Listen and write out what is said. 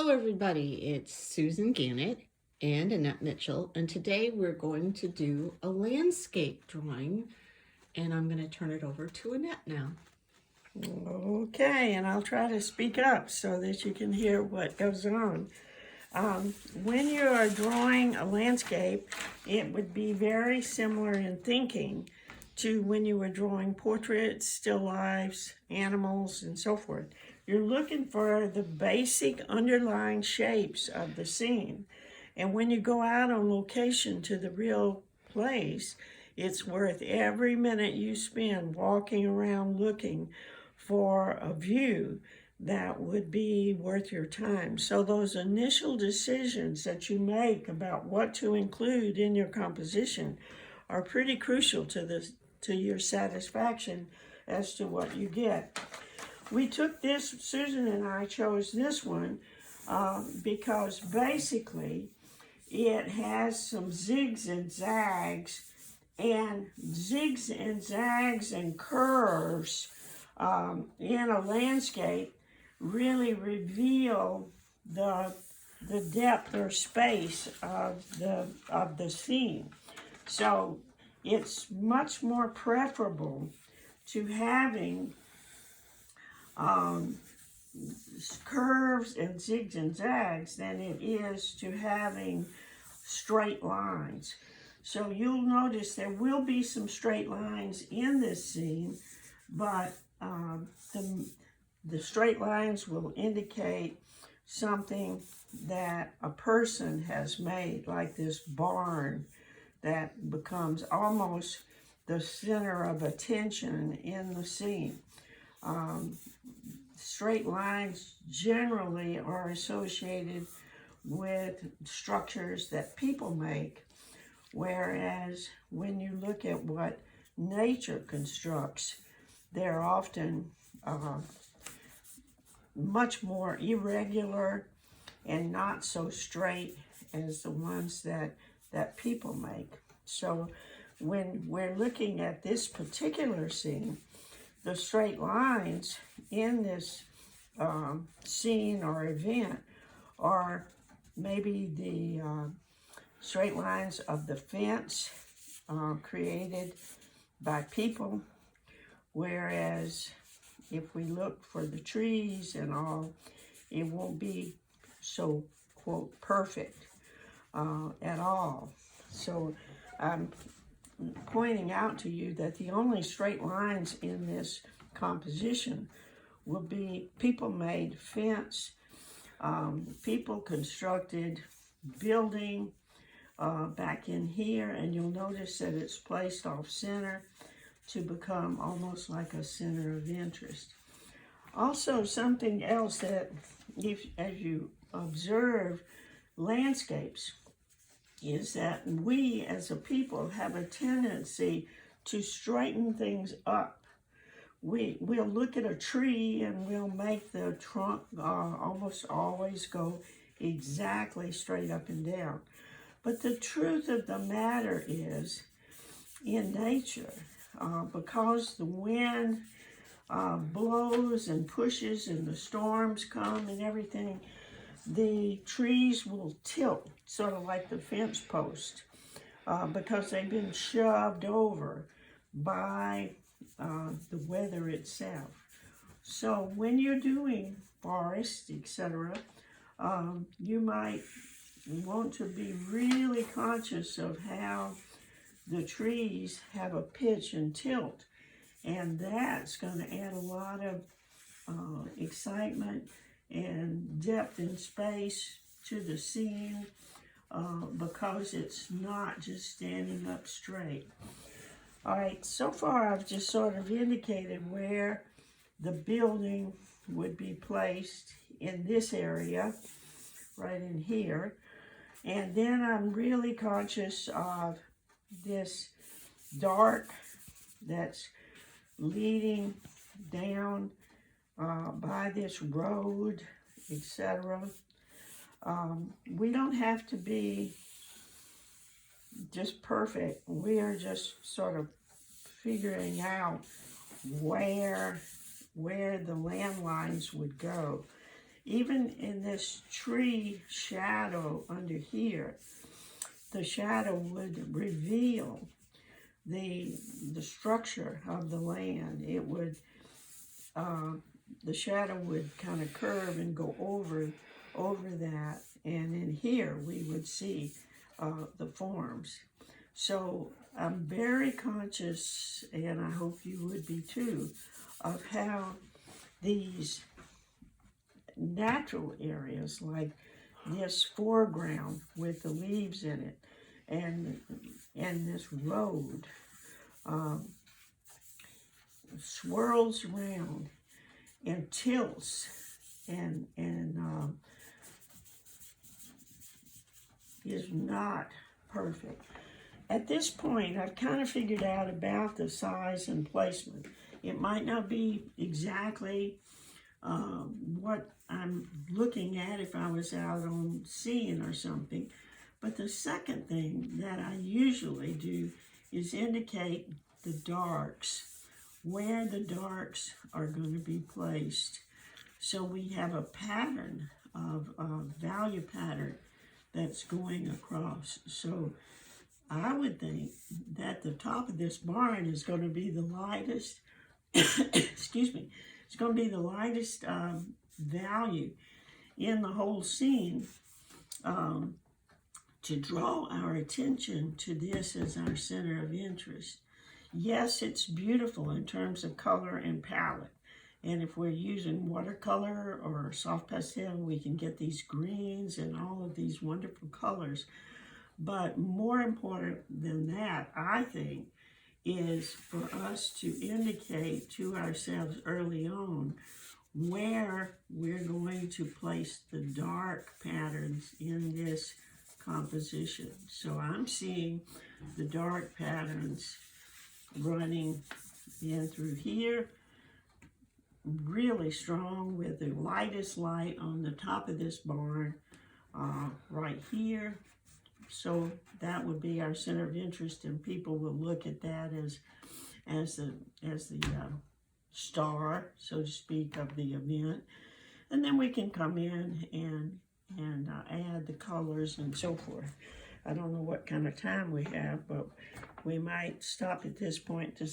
Hello, everybody. It's Susan Gannett and Annette Mitchell, and today we're going to do a landscape drawing, and I'm going to turn it over to Annette now. Okay, and I'll try to speak up so that you can hear what goes on. When you are drawing a landscape, it would be very similar in thinking to when you were drawing portraits, still lifes, animals, and so forth. You're looking for the basic underlying shapes of the scene. And when you go out on location to the real place, it's worth every minute you spend walking around looking for a view that would be worth your time. So those initial decisions that you make about what to include in your composition are pretty crucial to your satisfaction as to what you get. We took this, Susan and I chose this one because basically it has some zigs and zags and curves in a landscape really reveal the depth or space of the scene. So it's much more preferable to having curves and zigs and zags than it is to having straight lines. So you'll notice there will be some straight lines in this scene, but the straight lines will indicate something that a person has made, like this barn that becomes almost the center of attention in the scene. Straight lines generally are associated with structures that people make, whereas when you look at what nature constructs, they're often much more irregular and not so straight as the ones that people make. So when we're looking at this particular scene, the straight lines in this scene or event are maybe the straight lines of the fence created by people, whereas if we look for the trees and all, it won't be so, quote, perfect at all. So I'm pointing out to you that the only straight lines in this composition will be people-made fence, people-constructed building back in here, and you'll notice that it's placed off-center to become almost like a center of interest. Also, something else that, as you observe landscapes, is that we as a people have a tendency to straighten things up. We'll look at a tree and we'll make the trunk almost always go exactly straight up and down. But the truth of the matter is, in nature, because the wind blows and pushes and the storms come and everything, the trees will tilt, sort of like the fence post, because they've been shoved over by the weather itself. So when you're doing forest, etc., you might want to be really conscious of how the trees have a pitch and tilt, and that's going to add a lot of excitement and depth and space to the scene because it's not just standing up straight. All right, so far I've just sort of indicated where the building would be placed in this area, right in here. And then I'm really conscious of this dark that's leading down by this road, etc. We don't have to be just perfect. We are just sort of figuring out where the landlines would go. even in this tree shadow under here, the shadow would reveal the structure of the land. It would, the shadow would kind of curve and go over that, and in here we would see the forms. So I'm very conscious, and I hope you would be too, of how these natural areas like this foreground with the leaves in it and this road swirls around and tilts and is not perfect. At this point, I've kind of figured out about the size and placement. It might not be exactly what I'm looking at if I was out on scene or something. But the second thing that I usually do is indicate the darks, where the darks are going to be placed. So we have a pattern of value pattern that's going across. So I would think that the top of this barn is going to be the lightest, excuse me, it's going to be the lightest value in the whole scene to draw our attention to this as our center of interest. Yes, it's beautiful in terms of color and palette. And if we're using watercolor or soft pastel, we can get these greens and all of these wonderful colors. But more important than that, I think, is for us to indicate to ourselves early on where we're going to place the dark patterns in this composition. So I'm seeing the dark patterns running in through here, really strong with the lightest light on the top of this barn right here. So that would be our center of interest, and people will look at that as the star, so to speak, of the event. And then we can come in and add the colors and so forth. I don't know what kind of time we have, but we might stop at this point to